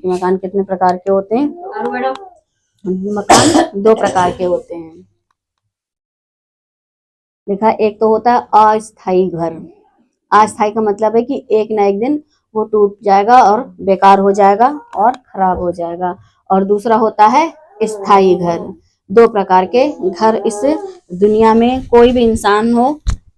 मकान कितने प्रकार के होते हैं? मकान 2 प्रकार के होते हैं। देखा, एक तो होता है अस्थाई घर। अस्थाई का मतलब है कि एक ना एक दिन वो टूट जाएगा और बेकार हो जाएगा और खराब हो जाएगा। और दूसरा होता है स्थाई घर। 2 प्रकार के घर इस दुनिया में कोई भी इंसान हो,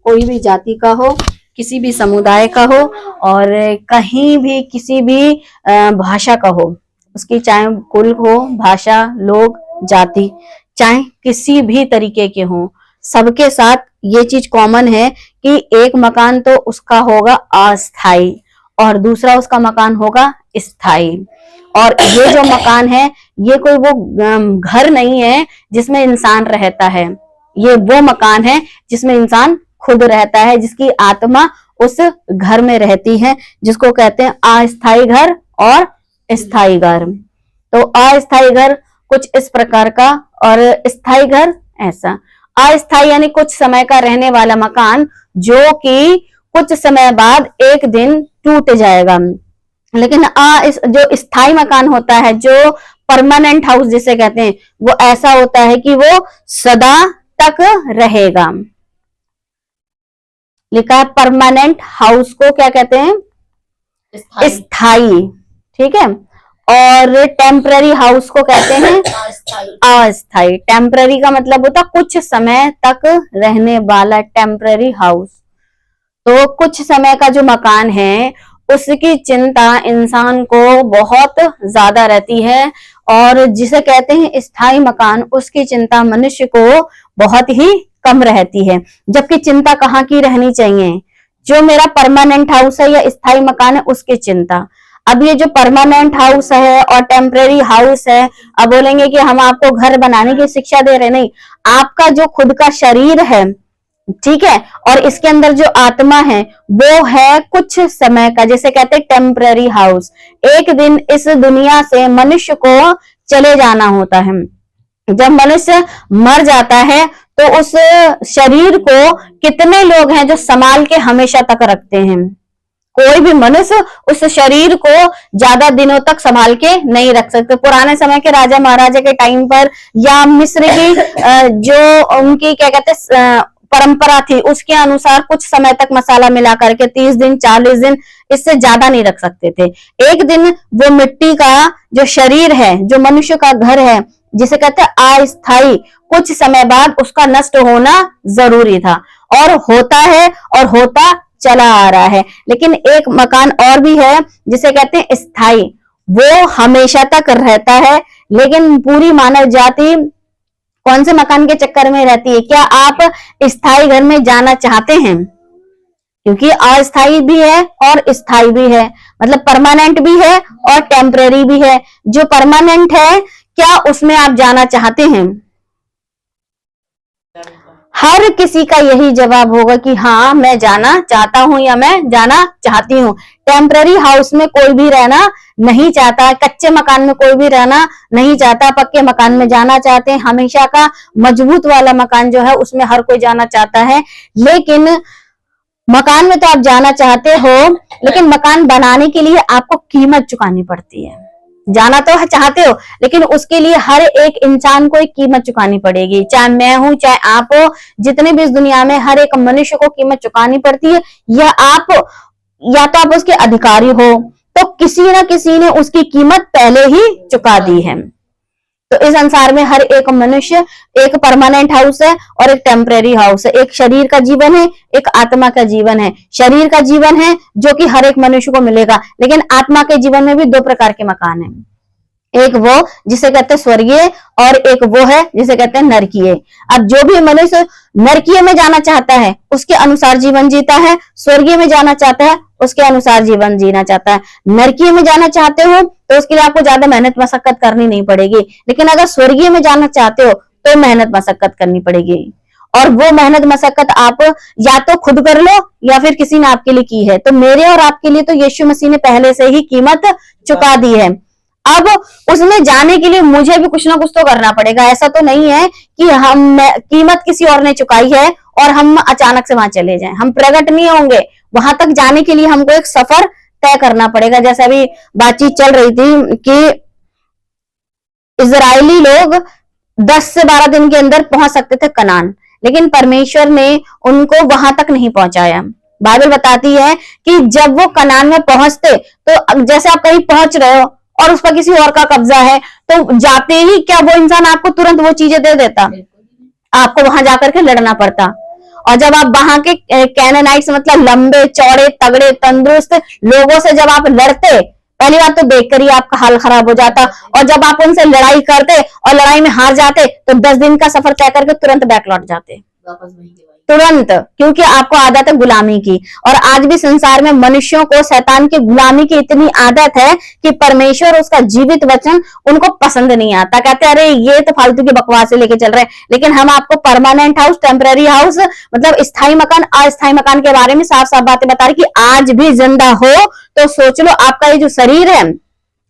कोई भी जाति का हो, किसी भी समुदाय का हो और कहीं भी किसी भी भाषा का हो, उसकी चाहे कुल हो, भाषा, लोग, जाति, चाहे किसी भी तरीके के हो, सबके साथ ये चीज कॉमन है कि एक मकान तो उसका होगा अस्थाई और दूसरा उसका मकान होगा स्थाई। और ये जो मकान है ये कोई वो घर नहीं है जिसमें इंसान रहता है, ये वो मकान है जिसमें इंसान खुद रहता है, जिसकी आत्मा उस घर में रहती है, जिसको कहते हैं अस्थाई घर और स्थाई घर। तो अस्थाई घर कुछ इस प्रकार का और स्थाई घर ऐसा। अस्थाई यानी कुछ समय का रहने वाला मकान जो कि कुछ समय बाद एक दिन टूट जाएगा। लेकिन जो स्थाई मकान होता है, जो परमानेंट हाउस जिसे कहते हैं, वो ऐसा होता है कि वो सदा तक रहेगा। लिखा है परमानेंट हाउस को क्या कहते हैं? स्थाई। ठीक है। और टेम्पररी हाउस को कहते हैं अस्थाई। टेम्पररी का मतलब होता कुछ समय तक रहने वाला, टेम्पररी हाउस। तो कुछ समय का जो मकान है उसकी चिंता इंसान को बहुत ज्यादा रहती है और जिसे कहते हैं स्थायी मकान, उसकी चिंता मनुष्य को बहुत ही कम रहती है। जबकि चिंता कहाँ की रहनी चाहिए? जो मेरा परमानेंट हाउस है या स्थायी मकान है उसकी चिंता। अब ये जो परमानेंट हाउस है और टेम्पररी हाउस है, अब बोलेंगे कि हम आपको घर बनाने की शिक्षा दे रहे, नहीं, आपका जो खुद का शरीर है, ठीक है, और इसके अंदर जो आत्मा है वो है कुछ समय का, जैसे कहते हैं टेम्पररी हाउस। एक दिन इस दुनिया से मनुष्य को चले जाना होता है। जब मनुष्य मर जाता है तो उस शरीर को कितने लोग हैं जो संभाल के हमेशा तक रखते हैं? कोई भी मनुष्य उस शरीर को ज्यादा दिनों तक संभाल के नहीं रख सकते। पुराने समय के राजा महाराजा के टाइम पर या मिस्र की जो उनकी क्या कहते हैं परंपरा थी, उसके अनुसार कुछ समय तक मसाला मिला करके 30 दिन 40 दिन, इससे ज्यादा नहीं रख सकते थे। एक दिन वो मिट्टी का जो शरीर है, जो मनुष्य का घर है, जिसे कहते हैं अस्थाई, कुछ समय बाद उसका नष्ट होना जरूरी था और होता है और होता चला आ रहा है। लेकिन एक मकान और भी है जिसे कहते हैं स्थाई, वो हमेशा तक रहता है। लेकिन पूरी मानव जाति कौन से मकान के चक्कर में रहती है? क्या आप स्थाई घर में जाना चाहते हैं? क्योंकि अस्थाई भी है और स्थाई भी है, मतलब परमानेंट भी है और टेम्परेरी भी है। जो परमानेंट है क्या उसमें आप जाना चाहते हैं? हर किसी का यही जवाब होगा कि हाँ मैं जाना चाहता हूं या मैं जाना चाहती हूँ। टेम्पररी हाउस में कोई भी रहना नहीं चाहता, कच्चे मकान में कोई भी रहना नहीं चाहता, पक्के मकान में जाना चाहते हैं। हमेशा का मजबूत वाला मकान जो है उसमें हर कोई जाना चाहता है। लेकिन मकान में तो आप जाना चाहते हो, लेकिन मकान बनाने के लिए आपको कीमत चुकानी पड़ती है। जाना तो चाहते हो लेकिन उसके लिए हर एक इंसान को एक कीमत चुकानी पड़ेगी, चाहे मैं हूं चाहे आप हो, जितने भी इस दुनिया में हर एक मनुष्य को कीमत चुकानी पड़ती है। या तो आप उसके अधिकारी हो तो किसी ना किसी ने उसकी कीमत पहले ही चुका दी है। तो इस संसार में हर एक मनुष्य, एक परमानेंट हाउस है और एक टेम्परेरी हाउस है। एक शरीर का जीवन है, एक आत्मा का जीवन है। शरीर का जीवन है जो कि हर एक मनुष्य को मिलेगा, लेकिन आत्मा के जीवन में भी 2 प्रकार के मकान हैं। एक वो जिसे कहते हैं स्वर्गीय और एक वो है जिसे कहते हैं नरकीय। अब जो भी मनुष्य नरकीय में जाना चाहता है उसके अनुसार जीवन जीता है, स्वर्गीय में जाना चाहता है उसके अनुसार जीवन जीना चाहता है। नरकीय में जाना चाहते हो तो उसके लिए आपको ज्यादा मेहनत मशक्कत करनी नहीं पड़ेगी, लेकिन अगर स्वर्गीय में जाना चाहते हो तो मेहनत मशक्कत करनी पड़ेगी। और वो मेहनत मशक्कत आप या तो खुद कर लो या फिर किसी ने आपके लिए की है। तो मेरे और आपके लिए तो यीशु मसीह ने पहले से ही कीमत चुका दी है। अब उसमें जाने के लिए मुझे भी कुछ ना कुछ तो करना पड़ेगा। ऐसा तो नहीं है कि हम कीमत किसी और ने चुकाई है और हम अचानक से वहां चले जाएं। हम प्रकट नहीं होंगे, वहां तक जाने के लिए हमको एक सफर तय करना पड़ेगा। जैसे अभी बातचीत चल रही थी कि इजरायली लोग 10 से 12 दिन के अंदर पहुंच सकते थे कनान, लेकिन परमेश्वर ने उनको वहां तक नहीं पहुंचाया। बाइबल बताती है कि जब वो कनान में पहुंचते, तो जैसे आप कहीं पहुंच रहे हो और उस पर किसी और का कब्जा है, तो जाते ही क्या वो इंसान आपको तुरंत वो चीजें दे देता? आपको वहां जाकर के लड़ना पड़ता। और जब आप वहां के कैनानाइट्स मतलब लंबे चौड़े तगड़े तंदुरुस्त लोगों से जब आप लड़ते, पहली बात तो देखकर ही आपका हाल खराब हो जाता। और जब आप उनसे लड़ाई करते और लड़ाई में हार जाते, तो 10 दिन का सफर तय करके तुरंत बैक लौट जाते, तुरंत, क्योंकि आपको आदत है गुलामी की। और आज भी संसार में मनुष्यों को शैतान की गुलामी की इतनी आदत है कि परमेश्वर उसका जीवित वचन उनको पसंद नहीं आता। कहते हैं अरे ये तो फालतू की बकवास लेके चल रहे हैं। लेकिन हम आपको परमानेंट हाउस, टेम्पररी हाउस मतलब स्थायी मकान, अस्थायी मकान के बारे में साफ साफ बातें बता रहे कि आज भी जिंदा हो तो सोच लो, आपका ये जो शरीर है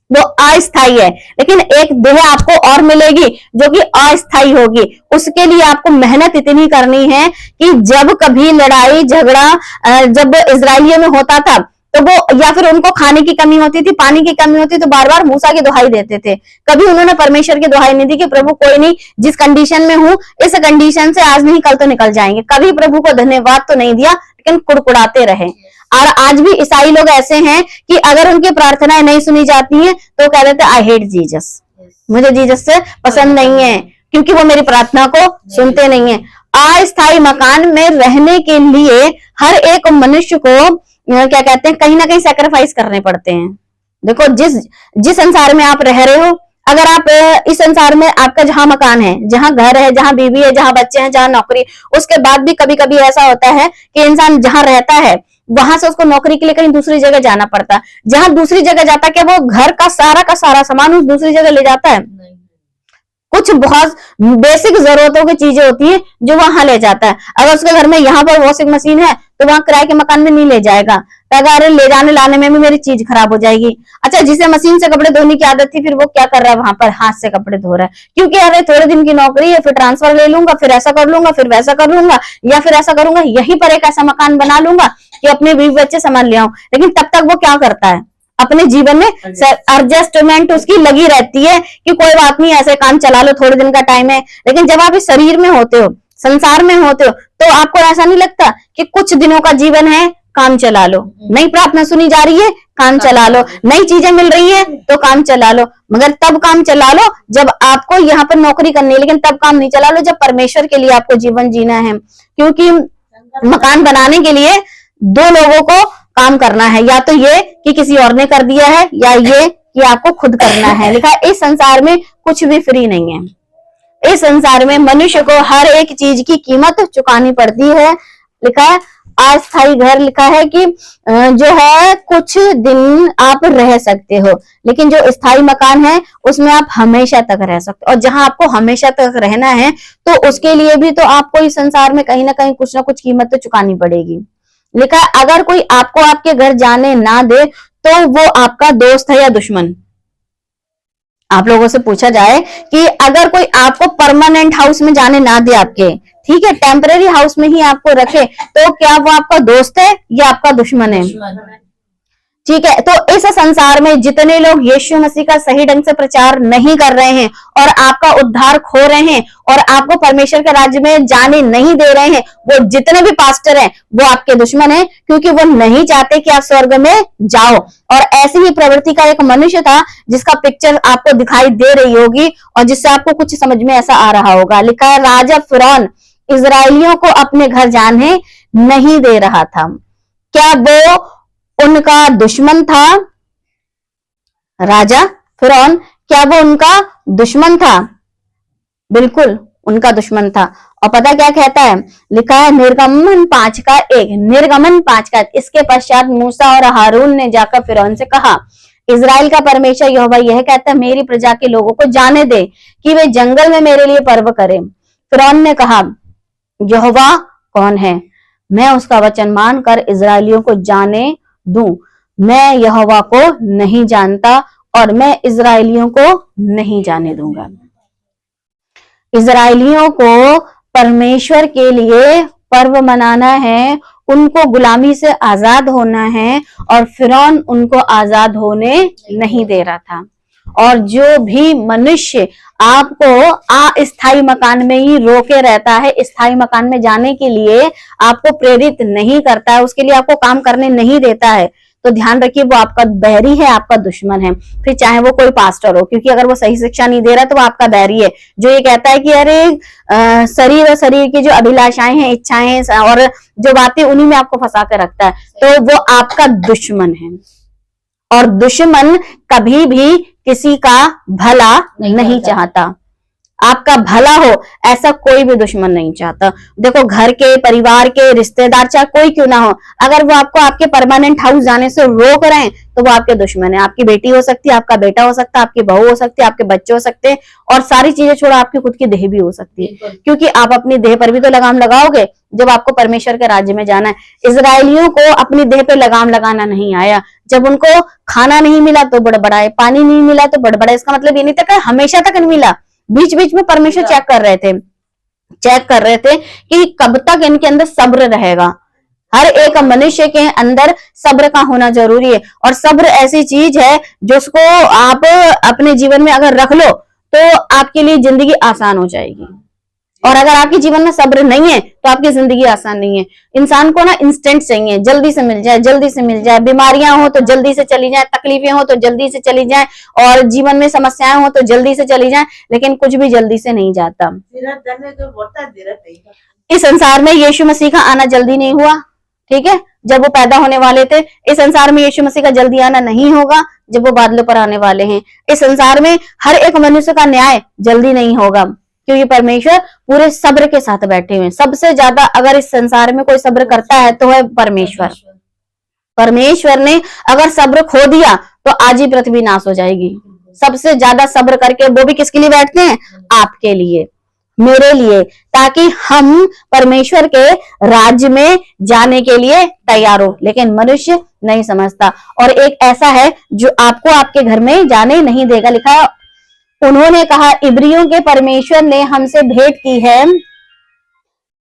वो अस्थायी है, लेकिन एक देह आपको और मिलेगी जो कि अस्थायी होगी। उसके लिए आपको मेहनत इतनी करनी है कि जब कभी लड़ाई झगड़ा जब इजरायलियों में होता था, तो वो या फिर उनको खाने की कमी होती थी, पानी की कमी होती थी, तो बार बार मूसा की दुहाई देते थे। कभी उन्होंने परमेश्वर की दुहाई नहीं दी कि प्रभु कोई नहीं, जिस कंडीशन में हूं इस कंडीशन से आज नहीं कल तो निकल जाएंगे। कभी प्रभु को धन्यवाद तो नहीं दिया, लेकिन कुड़कुड़ाते रहे। और आज भी ईसाई लोग ऐसे हैं कि अगर उनकी प्रार्थनाएं नहीं सुनी जाती हैं तो कह देते आई हेट जीसस, मुझे जीसस से पसंद नहीं है क्योंकि वो मेरी प्रार्थना को सुनते नहीं है। अस्थायी मकान में रहने के लिए हर एक मनुष्य को क्या कहते हैं, कहीं ना कहीं सैक्रिफाइस करने पड़ते हैं। देखो जिस संसार में आप रह रहे हो, अगर आप इस संसार में आपका जहां मकान है, जहां घर है, जहां बीवी है, जहां बच्चे हैं, जहां नौकरी, उसके बाद भी कभी कभी ऐसा होता है कि इंसान जहां रहता है वहां से उसको नौकरी के लिए कहीं दूसरी जगह जाना पड़ता है। जहां दूसरी जगह जाता है, क्या वो घर का सारा सामान उस दूसरी जगह ले जाता है? कुछ बहुत बेसिक जरूरतों की चीजें होती है जो वहां ले जाता है। अगर उसके घर में यहाँ पर वॉशिंग मशीन है तो वहां किराए के मकान में नहीं ले जाएगा, अगर ले जाने लाने में भी मेरी चीज खराब हो जाएगी। अच्छा, जिसे मशीन से कपड़े धोने की आदत थी, फिर वो क्या कर रहा है, वहां पर हाथ से कपड़े धो रहा है, क्योंकि अरे थोड़े दिन की नौकरी है, फिर ट्रांसफर ले लूंगा, फिर ऐसा कर लूंगा, फिर वैसा कर लूंगा, या फिर ऐसा करूंगा, यहीं पर एक ऐसा मकान बना लूंगा कि अपने बीवी बच्चे संभाल ले आऊं। लेकिन तब तक वो क्या करता है, अपने जीवन में एडजस्टमेंट उसकी लगी रहती है कि कोई बात नहीं, ऐसे काम चला लो, थोड़े दिन का टाइम है। लेकिन जब आप इस शरीर में होते हो, संसार में होते हो, तो आपको ऐसा नहीं लगता कि कुछ दिनों का जीवन है, काम चला लो, नई प्रार्थना सुनी जा रही है, काम चला लो, नई चीजें मिल रही है तो काम चला लो। मगर तब काम चला लो जब आपको यहाँ पर नौकरी करनी है, लेकिन तब काम नहीं चला लो जब परमेश्वर के लिए आपको जीवन जीना है। क्योंकि मकान बनाने के लिए दो लोगों को काम करना है, या तो ये कि किसी और ने कर दिया है, या ये कि आपको खुद करना है। लिखा है इस संसार में कुछ भी फ्री नहीं है। इस संसार में मनुष्य को हर एक चीज की कीमत चुकानी पड़ती है। लिखा है अस्थायी घर, लिखा है कि जो है कुछ दिन आप रह सकते हो, लेकिन जो स्थायी मकान है उसमें आप हमेशा तक रह सकते हो। और जहां आपको हमेशा तक रहना है तो उसके लिए भी तो आपको इस संसार में कहीं ना कहीं कुछ ना कुछ कीमत तो चुकानी पड़ेगी। लिखा है अगर कोई आपको आपके घर जाने ना दे तो वो आपका दोस्त है या दुश्मन। आप लोगों से पूछा जाए कि अगर कोई आपको परमानेंट हाउस में जाने ना दे, आपके ठीक है टेम्पररी हाउस में ही आपको रखे, तो क्या वो आपका दोस्त है या आपका दुश्मन है? ठीक है, तो इस संसार में जितने लोग यीशु मसीह का सही ढंग से प्रचार नहीं कर रहे हैं और आपका उद्धार खो रहे हैं और आपको परमेश्वर के राज्य में जाने नहीं दे रहे हैं, वो जितने भी पास्टर हैं वो आपके दुश्मन हैं, क्योंकि वो नहीं चाहते कि आप स्वर्ग में जाओ। और ऐसी ही प्रवृत्ति का एक मनुष्य था जिसका पिक्चर आपको दिखाई दे रही होगी और जिससे आपको कुछ समझ में ऐसा आ रहा होगा। लिखा है राजा फिरौन इजरायलियों को अपने घर जाने नहीं दे रहा था। क्या वो उनका दुश्मन था? राजा फिरौन क्या वो उनका दुश्मन था? बिल्कुल उनका दुश्मन था। और पता क्या कहता है, लिखा है निर्गमन 5:1। इसके पश्चात मूसा और हारून ने जाकर फिरौन से कहा, इजराइल का परमेश्वर यहोवा यह कहता है, मेरी प्रजा के लोगों को जाने दे कि वे जंगल में मेरे लिए पर्व करें। फिरौन ने कहा, यहोवा कौन है, मैं उसका वचन मानकर इजराइलियों को जाने दूं? मैं यहोवा को नहीं जानता और मैं इजराइलियों को नहीं जाने दूंगा। इजराइलियों को परमेश्वर के लिए पर्व मनाना है, उनको गुलामी से आजाद होना है और फिरौन उनको आजाद होने नहीं दे रहा था। और जो भी मनुष्य आपको अस्थायी मकान में ही रोके रहता है, स्थायी मकान में जाने के लिए आपको प्रेरित नहीं करता है, उसके लिए आपको काम करने नहीं देता है, तो ध्यान रखिए वो आपका बैरी है, आपका दुश्मन है। फिर चाहे वो कोई पास्टर हो, क्योंकि अगर वो सही शिक्षा नहीं दे रहा तो वो आपका बैरी है। जो ये कहता है कि अरे शरीर और शरीर की जो अभिलाषाएं हैं, इच्छाएं हैं और जो बातें, उन्हीं में आपको फंसा कर रखता है, तो वो आपका दुश्मन है। और दुश्मन कभी भी किसी का भला नहीं चाहता। आपका भला हो ऐसा कोई भी दुश्मन नहीं चाहता। देखो, घर के, परिवार के, रिश्तेदार, चाहे कोई क्यों ना हो, अगर वो आपको आपके परमानेंट हाउस जाने से रोक रहे हैं तो वो आपके दुश्मन है। आपकी बेटी हो सकती है, आपका बेटा हो सकता है, आपकी बहू हो सकती है, आपके बच्चे हो सकते हैं, और सारी चीजें छोड़ो, आपकी खुद की देह भी हो सकती है, क्योंकि आप अपनी देह पर भी तो लगाम लगाओगे जब आपको परमेश्वर के राज्य में जाना है। इजरायलियों को अपनी देह पे लगाम लगाना नहीं आया। जब उनको खाना नहीं मिला तो बड़बड़ाए, पानी नहीं मिला तो बड़बड़ाए। इसका मतलब ये नहीं था कि हमेशा तक नहीं मिला, बीच बीच में परमेश्वर चेक कर रहे थे कि कब तक इनके अंदर सब्र रहेगा। हर एक मनुष्य के अंदर सब्र का होना जरूरी है, और सब्र ऐसी चीज है जिसको आप अपने जीवन में अगर रख लो तो आपके लिए जिंदगी आसान हो जाएगी। और अगर आपके जीवन में सब्र नहीं है तो आपकी जिंदगी आसान नहीं है। इंसान को ना इंस्टेंट चाहिए, जल्दी से मिल जाए, जल्दी से मिल जाए। बीमारियां हो तो जल्दी से चली जाए, तकलीफें हो तो जल्दी से चली जाए, और जीवन में समस्याएं हो तो जल्दी से चली जाए, लेकिन कुछ भी जल्दी से नहीं जाता। इस संसार में यीशु मसीह का आना जल्दी नहीं हुआ, ठीक है, जब वो पैदा होने वाले थे। इस संसार में यीशु मसीह का जल्दी आना नहीं होगा जब वो बादलों पर आने वाले हैं। इस संसार में हर एक मनुष्य का न्याय जल्दी नहीं होगा, क्योंकि परमेश्वर पूरे सब्र के साथ बैठे हुए हैं। सबसे ज्यादा अगर इस संसार में कोई सब्र करता है तो है परमेश्वर। परमेश्वर ने अगर सब्र खो दिया तो आज ही पृथ्वी नाश हो जाएगी। सबसे ज्यादा सब्र करके वो भी किसके लिए बैठते हैं? आपके लिए, मेरे लिए, ताकि हम परमेश्वर के राज्य में जाने के लिए तैयार हो। लेकिन मनुष्य नहीं समझता, और एक ऐसा है जो आपको आपके घर में जाने नहीं देगा। लिखा है, उन्होंने कहा, इब्रियों के परमेश्वर ने हमसे भेंट की है,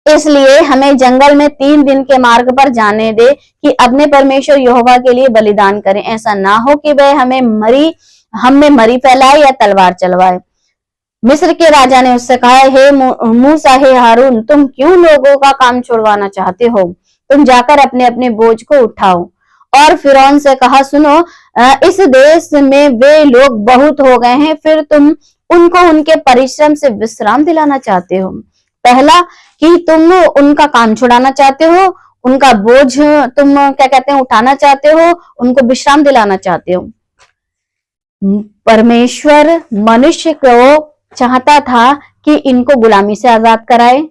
इसलिए हमें जंगल में 3 दिन के मार्ग पर जाने दे कि अपने परमेश्वर यहोवा के लिए बलिदान करें। ऐसा ना हो कि वह हम में मरी फैलाए या तलवार चलवाए। मिस्र के राजा ने उससे कहा, हे मूसा, हे हारून, तुम क्यों लोगों का काम छुड़वाना चाहते हो? तुम जाकर अपने अपने बोझ को उठाओ। और फिरौन से कहा, सुनो, इस देश में वे लोग बहुत हो गए हैं, फिर तुम उनको उनके परिश्रम से विश्राम दिलाना चाहते हो। पहला कि तुम उनका काम छुड़ाना चाहते हो, उनका बोझ तुम क्या कहते हैं उठाना चाहते हो, उनको विश्राम दिलाना चाहते हो। परमेश्वर मनुष्य को चाहता था कि इनको गुलामी से आजाद कराए,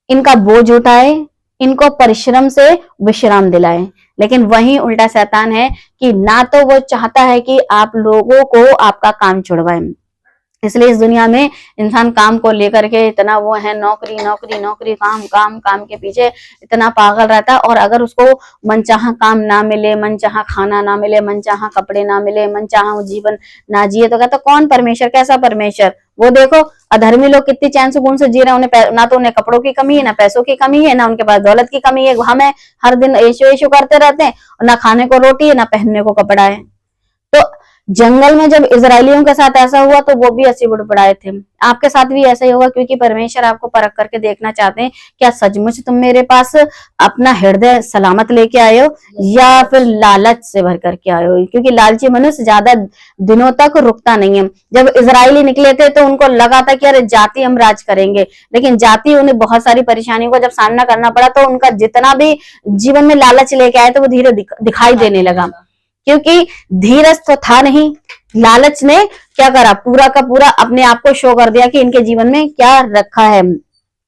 इनका बोझ उठाए, इनको परिश्रम से विश्राम दिलाए। लेकिन वहीं उल्टा शैतान है कि ना तो वो चाहता है कि आप लोगों को आपका काम छुड़वाए। इसलिए इस दुनिया में इंसान काम को लेकर के इतना वो है, नौकरी नौकरी नौकरी, काम काम काम के पीछे इतना पागल रहता है। और अगर उसको मनचाहा काम ना मिले, मनचाहा खाना ना मिले, मनचाहा कपड़े ना मिले, मनचाहा जीवन ना जिए, तो कहता कौन परमेश्वर? कैसा परमेश्वर? वो देखो अधर्मी लोग कितनी चैन सुकून से जी रहे हैं, उन्हें ना तो उन्हें कपड़ों की कमी है, ना पैसों की कमी है, ना उनके पास दौलत की कमी है। हमें हर दिन यीशु यीशु करते रहते हैं, और ना खाने को रोटी है, ना पहनने को कपड़ा है। तो जंगल में जब इजरायलियों के साथ ऐसा हुआ तो वो भी ऐसे बुड़बुड़ाए थे। आपके साथ भी ऐसा ही होगा, क्योंकि परमेश्वर आपको परख करके देखना चाहते हैं, क्या सचमुच तुम मेरे पास अपना हृदय सलामत लेके आए हो, या फिर लालच से भर करके आए हो? क्योंकि लालची मनुष्य ज्यादा दिनों तक रुकता नहीं है। जब इजरायली निकले थे तो उनको लगा था कि अरे जाति हम राज करेंगे, लेकिन जाति उन्हें बहुत सारी परेशानियों का जब सामना करना पड़ा तो उनका जितना भी जीवन में लालच लेके आए तो वो धीरे दिखाई देने लगा, क्योंकि धीरज तो था नहीं। लालच ने क्या करा, पूरा का पूरा अपने आप को शो कर दिया कि इनके जीवन में क्या रखा है।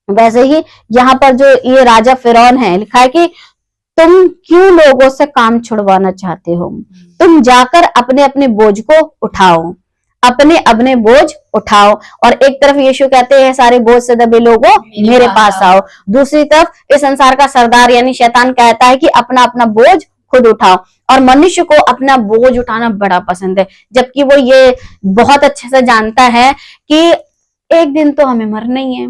वैसे ही यहाँ पर जो ये राजा फिरौन है, लिखा है कि तुम क्यों लोगों से काम छुड़वाना चाहते हो? तुम जाकर अपने अपने बोझ को उठाओ, अपने अपने बोझ उठाओ। और एक तरफ यीशु कहते हैं, सारे बोझ से दबे लोगों मेरे पास आओ। दूसरी तरफ इस संसार का सरदार यानी शैतान कहता है कि अपना अपना बोझ खुद उठाओ। और मनुष्य को अपना बोझ उठाना बड़ा पसंद है, जबकि वो ये बहुत अच्छे से जानता है कि एक दिन तो हमें मरना ही है।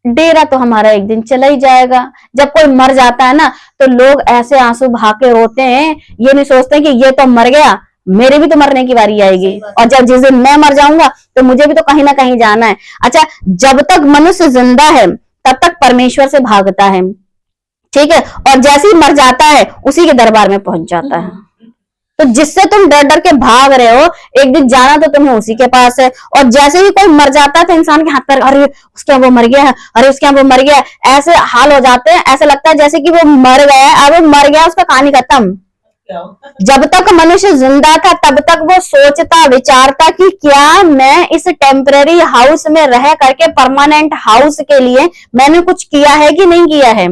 डेरा तो हमारा एक दिन चला ही जाएगा। जब कोई मर जाता है ना तो लोग ऐसे आंसू बहा के रोते हैं, ये नहीं सोचते कि ये तो मर गया, मेरे भी तो मरने की बारी आएगी, और जब जिस दिन मैं मर जाऊंगा तो मुझे भी तो कहीं ना कहीं जाना है। अच्छा, जब तक मनुष्य जिंदा है तब तक परमेश्वर से भागता है, ठीक है, और जैसे ही मर जाता है उसी के दरबार में पहुंच जाता है। तो जिससे तुम डर डर के भाग रहे हो, एक दिन जाना तो तुम्हें उसी के पास है। और जैसे ही कोई मर जाता है तो इंसान के हाथ पर, अरे उसके वो मर गया है, अरे उसके वो मर गया है, ऐसे हाल हो जाते हैं। ऐसा लगता है जैसे कि वो मर गया है, अब वो मर गया, उसका कहानी खत्म। जब तक मनुष्य जिंदा था तब तक वो सोचता विचारता कि क्या मैं इस टेम्पररी हाउस में रह करके परमानेंट हाउस के लिए मैंने कुछ किया है कि नहीं किया है।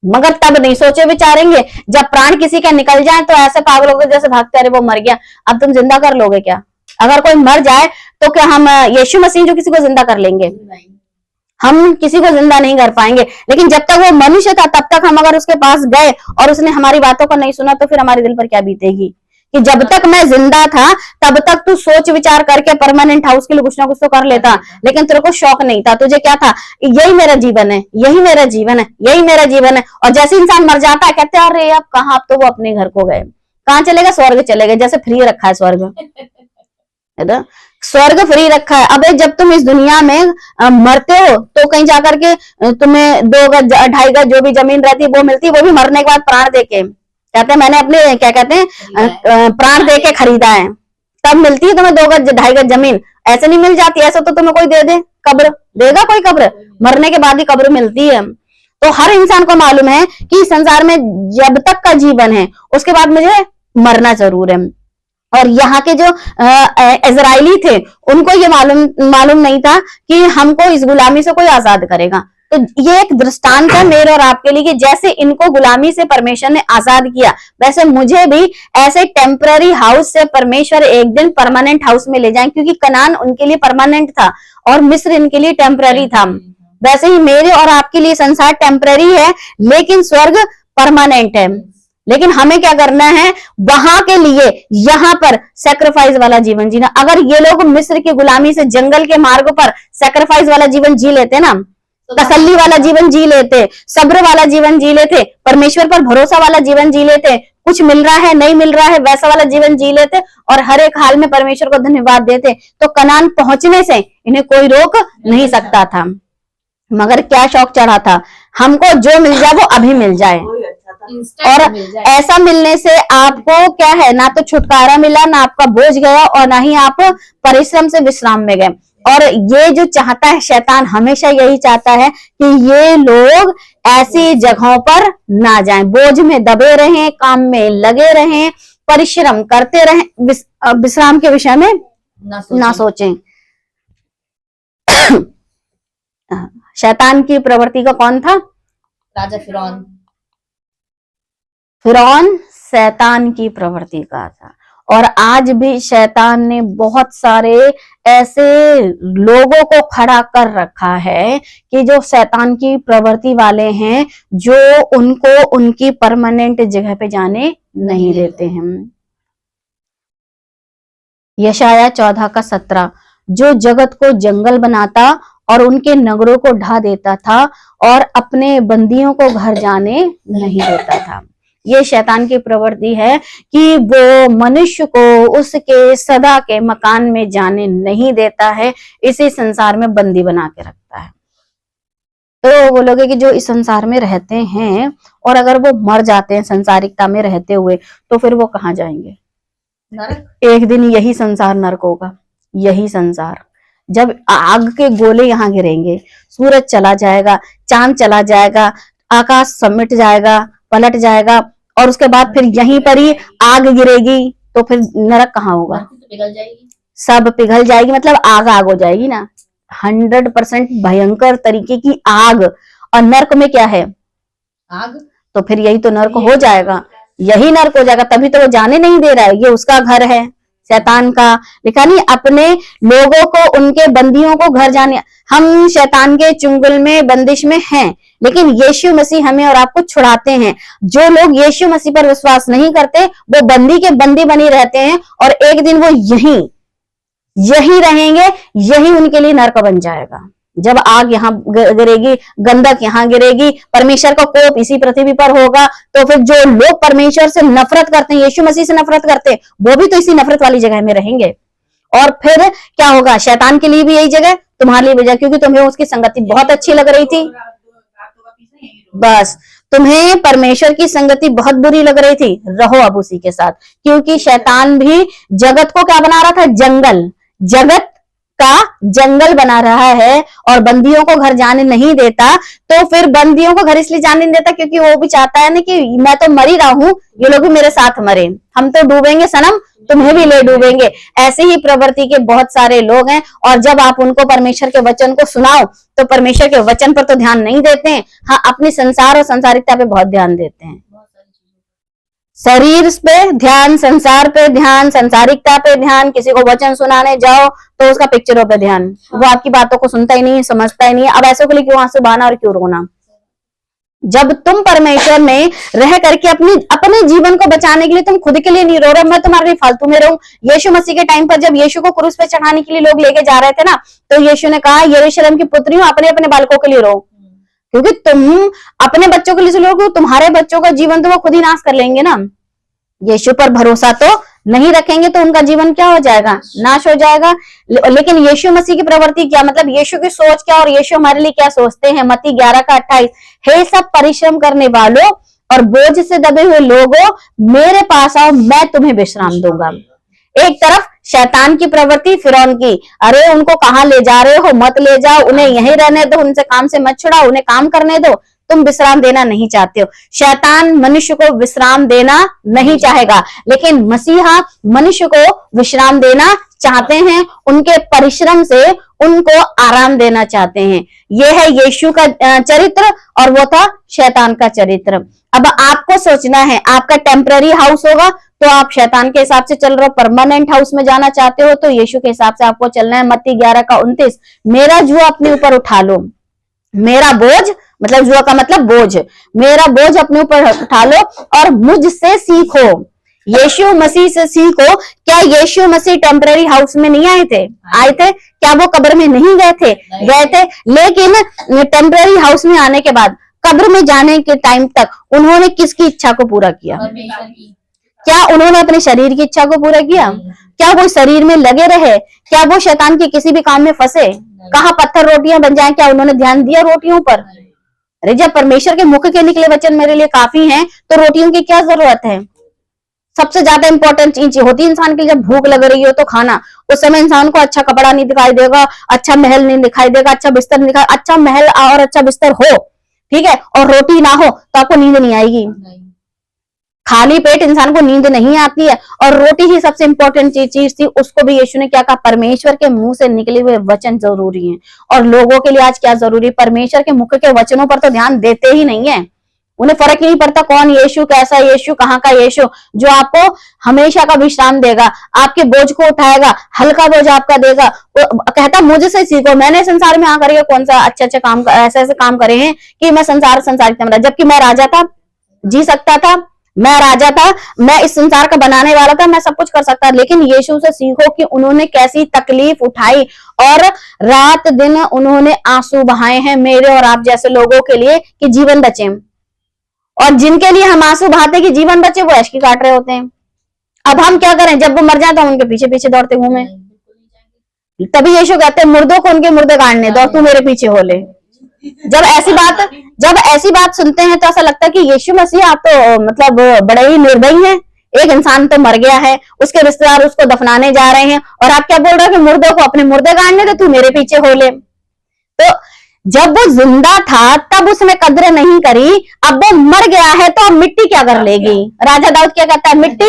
मगर तब नहीं सोचे विचारेंगे, जब प्राण किसी का निकल जाए तो ऐसे पागलों के जैसे भागते, अरे वो मर गया, अब तुम जिंदा कर लोगे क्या? अगर कोई मर जाए तो क्या हम यीशु मसीह जो किसी को जिंदा कर लेंगे? हम किसी को जिंदा नहीं कर पाएंगे। लेकिन जब तक वो मनुष्य था तब तक हम अगर उसके पास गए और उसने हमारी बातों को नहीं सुना तो फिर हमारे दिल पर क्या बीतेगी कि जब तक मैं जिंदा था तब तक तू सोच विचार करके परमानेंट हाउस के लिए कुछ ना कुछ तो कर लेता, लेकिन तेरे को शौक नहीं था। तुझे क्या था, यही मेरा जीवन है, यही मेरा जीवन है, यही मेरा जीवन है। और जैसे इंसान मर जाता है कहते हैं अरे अब कहाँ, अब तो वो अपने घर को गए। कहाँ चले गए? स्वर्ग चले गए। जैसे फ्री रखा है स्वर्ग, है ना, स्वर्ग फ्री रखा है। अबे जब तुम इस दुनिया में मरते हो तो कहीं जाकर के तुम्हें 2 गज 2.5 गज जो भी जमीन रहती है वो मिलती है, वो भी मरने के बाद प्राण देके। कहते हैं मैंने अपने क्या कहते हैं प्राण दे के खरीदा है, तब मिलती है तुम्हें 2 गज 2.5 गज जमीन। ऐसे नहीं मिल जाती, ऐसा तो तुम्हें कोई दे दे। कब्र देगा कोई? कब्र मरने के बाद ही कब्र मिलती है। तो हर इंसान को मालूम है कि संसार में जब तक का जीवन है उसके बाद मुझे मरना जरूर है। और यहाँ के जो इजराइली थे उनको ये मालूम नहीं था कि हमको इस गुलामी से कोई आजाद करेगा। तो ये एक दृष्टांत है मेरे और आपके लिए कि जैसे इनको गुलामी से परमेश्वर ने आजाद किया, वैसे मुझे भी ऐसे टेम्पररी हाउस से परमेश्वर एक दिन परमानेंट हाउस में ले जाए, क्योंकि कनान उनके लिए परमानेंट था और मिस्र इनके लिए टेम्पररी था। वैसे ही मेरे और आपके लिए संसार टेम्पररी है लेकिन स्वर्ग परमानेंट है। लेकिन हमें क्या करना है, वहां के लिए यहाँ पर सैक्रिफाइस वाला जीवन जीना। अगर ये लोग मिस्र की गुलामी से जंगल के मार्ग पर सैक्रिफाइस वाला जीवन जी लेते ना, तसल्ली वाला जीवन जी लेते, सब्र वाला जीवन जी लेते, परमेश्वर पर भरोसा वाला जीवन जी लेते, कुछ मिल रहा है नहीं मिल रहा है वैसा वाला जीवन जी लेते और हर एक हाल में परमेश्वर को धन्यवाद देते, तो कनान पहुंचने से इन्हें कोई रोक नहीं सकता था। मगर क्या शौक चढ़ा था, हमको जो मिल जाए वो अभी मिल जाए। और ऐसा मिलने से आपको क्या है, ना तो छुटकारा मिला, ना आपका बोझ गया और ना ही आप परिश्रम से विश्राम में गए। और ये जो चाहता है शैतान, हमेशा यही चाहता है कि ये लोग ऐसी जगहों पर ना जाएं, बोझ में दबे रहें, काम में लगे रहें, परिश्रम करते रहें, विश्राम के विषय में ना सोचें। शैतान की प्रवृत्ति का कौन था? राजा फिरौन। फिरौन शैतान की प्रवृत्ति का था। और आज भी शैतान ने बहुत सारे ऐसे लोगों को खड़ा कर रखा है कि जो शैतान की प्रवृत्ति वाले हैं, जो उनको उनकी परमानेंट जगह पे जाने नहीं देते हैं। यशाया 14:17, जो जगत को जंगल बनाता और उनके नगरों को ढा देता था और अपने बंदियों को घर जाने नहीं देता था। ये शैतान की प्रवृत्ति है कि वो मनुष्य को उसके सदा के मकान में जाने नहीं देता है, इसी संसार में बंदी बना के रखता है। तो वो लोग कि जो इस संसार में रहते हैं और अगर वो मर जाते हैं संसारिकता में रहते हुए, तो फिर वो कहाँ जाएंगे? नरक। एक दिन यही संसार नरक होगा। यही संसार, जब आग के गोले यहाँ गिरेंगे, सूरज चला जाएगा, चांद चला जाएगा, आकाश समिट जाएगा, पलट जाएगा, और उसके बाद फिर यहीं पर ही आग गिरेगी, तो फिर नरक कहाँ होगा? पिघल जाएगी, सब पिघल जाएगी, मतलब आग हो जाएगी ना, 100% भयंकर तरीके की आग। और नरक में क्या है? आग। तो फिर यही तो नरक हो जाएगा, यही नरक हो जाएगा। तभी तो वो जाने नहीं दे रहा है, ये उसका घर है शैतान का। लिखा नहीं, अपने लोगों को, उनके बंदियों को घर जाने। हम शैतान के चुंगल में, बंदिश में हैं, लेकिन यीशु मसीह हमें और आपको छुड़ाते हैं। जो लोग यीशु मसीह पर विश्वास नहीं करते वो बंदी के बंदी बनी रहते हैं और एक दिन वो यही रहेंगे, यही उनके लिए नरक बन जाएगा। जब आग यहाँ गिरेगी, गंधक यहाँ गिरेगी, परमेश्वर का कोप इसी पृथ्वी पर होगा, तो फिर जो लोग परमेश्वर से नफरत करते हैं, यीशु मसीह से नफरत करते हैं, वो भी तो इसी नफरत वाली जगह में रहेंगे। और फिर क्या होगा, शैतान के लिए भी यही जगह, तुम्हारे लिए भी जगह, क्योंकि तुम्हें उसकी संगति बहुत अच्छी लग रही थी। बस तुम्हें परमेश्वर की संगति बहुत बुरी लग रही थी, रहो अब उसी के साथ, क्योंकि शैतान भी जगत को क्या बना रहा था, जंगल, जगत का जंगल बना रहा है, और बंदियों को घर जाने नहीं देता। तो फिर बंदियों को घर इसलिए जाने नहीं देता क्योंकि वो भी चाहता है ना कि मैं तो मर ही रहा हूं, ये लोग भी मेरे साथ मरे, हम तो डूबेंगे सनम, तुम्हें भी ले डूबेंगे। ऐसे ही प्रवृत्ति के बहुत सारे लोग हैं, और जब आप उनको परमेश्वर के वचन को सुनाओ तो परमेश्वर के वचन पर तो ध्यान नहीं देते हैं, हाँ अपनी संसार और संसारिकता पे बहुत ध्यान देते हैं। शरीर पे ध्यान, संसार पे ध्यान, संसारिकता पे ध्यान, किसी को वचन सुनाने जाओ तो उसका पिक्चरों पे ध्यान, वो आपकी बातों को सुनता ही नहीं, समझता ही नहीं। अब ऐसे के लिए क्यों आंसू बहाना और क्यों रोना? जब तुम परमेश्वर में रह करके अपने जीवन को बचाने के लिए तुम खुद के लिए नहीं रो रहे, मैं तुम्हारे लिए फालतू में रहूं। यीशु मसीह के टाइम पर जब यीशु को क्रूस पे चढ़ाने के लिए लोग लेके जा रहे थे ना, तो यीशु ने कहा, यरूशलेम की पुत्रियों, अपने अपने बालकों के लिए रो, क्योंकि तुम अपने बच्चों के लिए रोगे, तुम्हारे बच्चों का जीवन तो वो खुद ही नाश कर लेंगे ना। यीशु पर भरोसा तो नहीं रखेंगे तो उनका जीवन क्या हो जाएगा, नाश हो जाएगा। लेकिन यीशु मसीह की प्रवृत्ति क्या, मतलब यीशु की सोच क्या, और यीशु हमारे लिए क्या सोचते हैं। मत्ती 11:28, हे सब परिश्रम करने वालों और बोझ से दबे हुए लोगों, मेरे पास आओ, मैं तुम्हें विश्राम दूंगा। एक तरफ शैतान की प्रवृत्ति, फिरौन की, अरे उनको कहाँ ले जा रहे हो, मत ले जाओ, उन्हें यहीं रहने दो, उनसे काम से मत छुड़ाओ, उन्हें काम करने दो, तुम विश्राम देना नहीं चाहते हो। शैतान मनुष्य को विश्राम देना नहीं चाहेगा, लेकिन मसीहा मनुष्य को विश्राम देना चाहते हैं, उनके परिश्रम से उनको आराम देना चाहते हैं। यह है यीशु का चरित्र, और वो था शैतान का चरित्र। अब आपको सोचना है, आपका टेम्पररी हाउस होगा तो आप शैतान के हिसाब से चल रहे हो, परमानेंट हाउस में जाना चाहते हो तो यीशु के हिसाब से आपको चलना है। मत्ती 11:29, मेरा जुआ अपने ऊपर उठा लो, मेरा बोझ, मतलब जुआ का मतलब बोझ, मेरा बोझ अपने ऊपर उठा लो और मुझसे सीखो। यीशु मसीह से सीखो। क्या यीशु मसीह टेम्पररी हाउस में नहीं आए थे? आए थे। क्या वो कब्र में नहीं गए थे? गए थे। लेकिन टेम्पररी हाउस में आने के बाद कब्र में जाने के टाइम तक उन्होंने किसकी इच्छा को पूरा किया? क्या उन्होंने अपने शरीर की इच्छा को पूरा किया? क्या वो शरीर में लगे रहे? क्या वो शैतान के किसी भी काम में फंसे? कहाँ पत्थर रोटियां बन जाए, क्या उन्होंने ध्यान दिया रोटियों पर? अरे जब परमेश्वर के मुख के निकले वचन मेरे लिए काफी हैं, तो रोटियों की क्या जरूरत है? सबसे ज्यादा इंपॉर्टेंट चीज होती है इंसान की, जब भूख लग रही हो तो खाना। उस समय इंसान को अच्छा कपड़ा नहीं दिखाई देगा, अच्छा महल नहीं दिखाई देगा, अच्छा बिस्तर नहीं दिखाई, अच्छा महल और अच्छा बिस्तर हो, ठीक है, और रोटी ना हो तो आपको नींद नहीं आएगी। खाली पेट इंसान को नींद नहीं आती है, और रोटी ही सबसे इंपॉर्टेंट चीज थी। उसको भी यीशु ने क्या कहा? परमेश्वर के मुंह से निकले हुए वचन जरूरी हैं। और लोगों के लिए आज क्या जरूरी? परमेश्वर के मुख के वचनों पर तो ध्यान देते ही नहीं है। उन्हें फर्क नहीं पड़ता कौन यीशु, कैसा यीशु, कहाँ का यीशु, जो आपको हमेशा का विश्राम देगा, आपके बोझ को उठाएगा, हल्का बोझ आपका देगा। वो कहता मुझसे सीखो, मैंने संसार में आकर कौन सा अच्छे काम, ऐसे काम करे हैं कि मैं संसारिकता में, जबकि मैं राजा था, जी सकता था, मैं राजा था, मैं इस संसार का बनाने वाला था, मैं सब कुछ कर सकता। लेकिन यीशु से सीखो कि उन्होंने कैसी तकलीफ उठाई और रात दिन उन्होंने आंसू बहाए हैं मेरे और आप जैसे लोगों के लिए कि जीवन बचे। और जिनके लिए हम आंसू बहाते कि जीवन बचे, वो ऐश की काट रहे होते हैं। अब हम क्या करें? जब वो मर जाए तो उनके पीछे पीछे दौड़ते घूमे। तभी यीशु कहते हैं मुर्दों को उनके मुर्दे गाड़ने दो, तू मेरे पीछे हो ले। जब ऐसी बात सुनते हैं तो ऐसा लगता है कि यीशु मसीह आप तो मतलब बड़े ही निर्दयी हैं। एक इंसान तो मर गया है, उसके रिश्तेदार उसको दफनाने जा रहे हैं, और आप क्या बोल रहे हो कि मुर्दों को अपने मुर्दे गाड़ने दे, तू मेरे पीछे हो ले। तो जब वो जिंदा था तब उसने कद्र नहीं करी, अब वो मर गया है तो अब मिट्टी क्या कर लेगी? राजा दाऊद क्या कहता है? मिट्टी,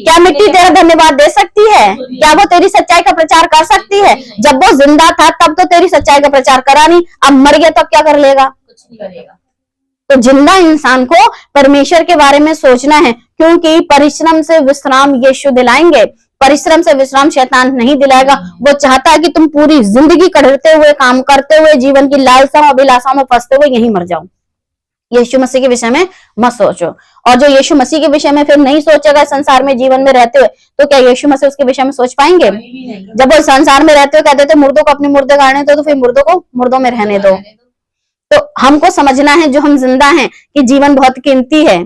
क्या मिट्टी तेरा धन्यवाद दे सकती है? क्या वो तेरी सच्चाई का प्रचार कर सकती है? जब वो जिंदा था तब तो तेरी सच्चाई का प्रचार करा नहीं, अब मर गया तो क्या कर लेगा? कुछ नहीं करेगा। तो जिंदा इंसान को परमेश्वर के बारे में सोचना है, क्योंकि परिश्रम से विश्राम यीशु दिलाएंगे, परिश्रम से विश्राम शैतान नहीं दिलाएगा। वो चाहता है कि तुम पूरी जिंदगी कड़ते हुए, काम करते हुए, जीवन की लालसा अभिलाषा में फंसते हुए यहीं मर जाओ। यीशु मसीह के विषय में मत सोचो। और जो यीशु मसीह के विषय में फिर नहीं सोचेगा संसार में जीवन में रहते हुए, तो क्या यीशु मसीह उसके विषय में सोच पाएंगे? जब वो संसार में रहते हुए कहते थे मुर्दों को अपने मुर्दे गाड़ने दो, तो फिर मुर्दों को मुर्दों में रहने दो। तो हमको समझना है जो हम जिंदा हैं कि जीवन बहुत कीमती है।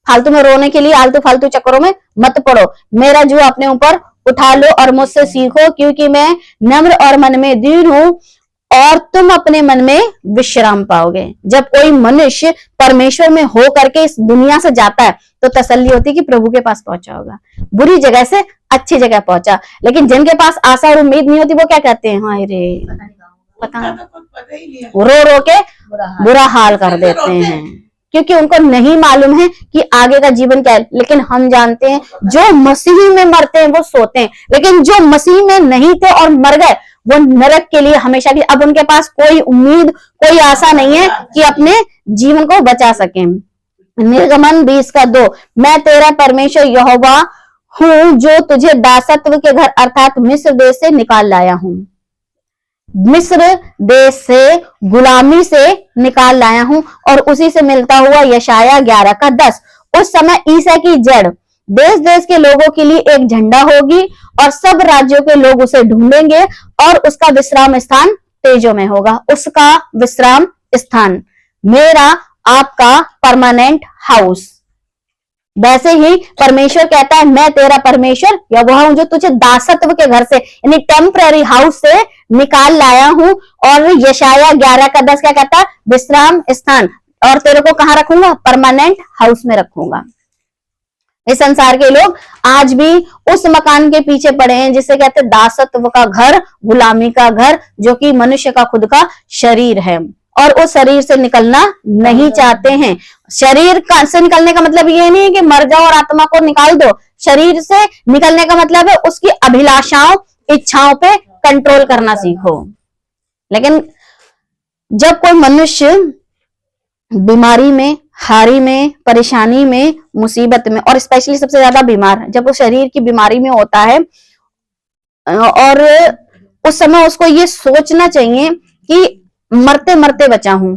फालतू में रोने के लिए आलतू फालतू चक्करों में मत पड़ो। मेरा जो अपने ऊपर उठा लो और मुझसे सीखो, क्योंकि मैं नम्र और मन में दीन हूं, और तुम अपने मन में विश्राम पाओगे। जब कोई मनुष्य परमेश्वर में हो करके इस दुनिया से जाता है तो तसल्ली होती है कि प्रभु के पास पहुंचा होगा, बुरी जगह से अच्छी जगह पहुंचा। लेकिन जिनके पास आशा और उम्मीद नहीं होती वो क्या कहते हैं, हाय रे पता नहीं, रो रो के बुरा हाल कर देते हैं, क्योंकि उनको नहीं मालूम है कि आगे का जीवन क्या है। लेकिन हम जानते हैं जो मसीह में मरते हैं वो सोते हैं, लेकिन जो मसीह में नहीं थे और मर गए वो नरक के लिए हमेशा की। अब उनके पास कोई उम्मीद, कोई आशा नहीं है कि अपने जीवन को बचा सकें। निर्गमन 20:2, मैं तेरा परमेश्वर यहोवा हूं जो तुझे दासत्व के घर अर्थात मिस्र देश से निकाल लाया हूं। मिस्र देश से, गुलामी से निकाल लाया हूं। और उसी से मिलता हुआ यशाया 11:10, उस समय ईसा की जड़ देश देश के लोगों के लिए एक झंडा होगी और सब राज्यों के लोग उसे ढूंढेंगे और उसका विश्राम स्थान तेजों में होगा। उसका विश्राम स्थान मेरा आपका परमानेंट हाउस। वैसे ही परमेश्वर कहता है मैं तेरा परमेश्वर यहोवा हूं जो तुझे दासत्व के घर से यानी टेम्पररी हाउस से निकाल लाया हूं। और यशाया 11:10 क्या कहता है, विश्राम स्थान। और तेरे को कहां रखूंगा, परमानेंट हाउस में रखूंगा। इस संसार के लोग आज भी उस मकान के पीछे पड़े हैं जिसे कहते हैं दासत्व का घर, गुलामी का घर, जो कि मनुष्य का खुद का शरीर है। और उस शरीर से निकलना नहीं चाहते हैं। शरीर से निकलने का मतलब ये नहीं है कि मर जाओ और आत्मा को निकाल दो। शरीर से निकलने का मतलब है उसकी अभिलाषाओं, इच्छाओं पे कंट्रोल करना सीखो। लेकिन जब कोई मनुष्य बीमारी में, हारी में, परेशानी में, मुसीबत में, और स्पेशली सबसे ज्यादा बीमार, जब वो शरीर की बीमारी में होता है, और उस समय उसको ये सोचना चाहिए कि मरते मरते बचा हूं।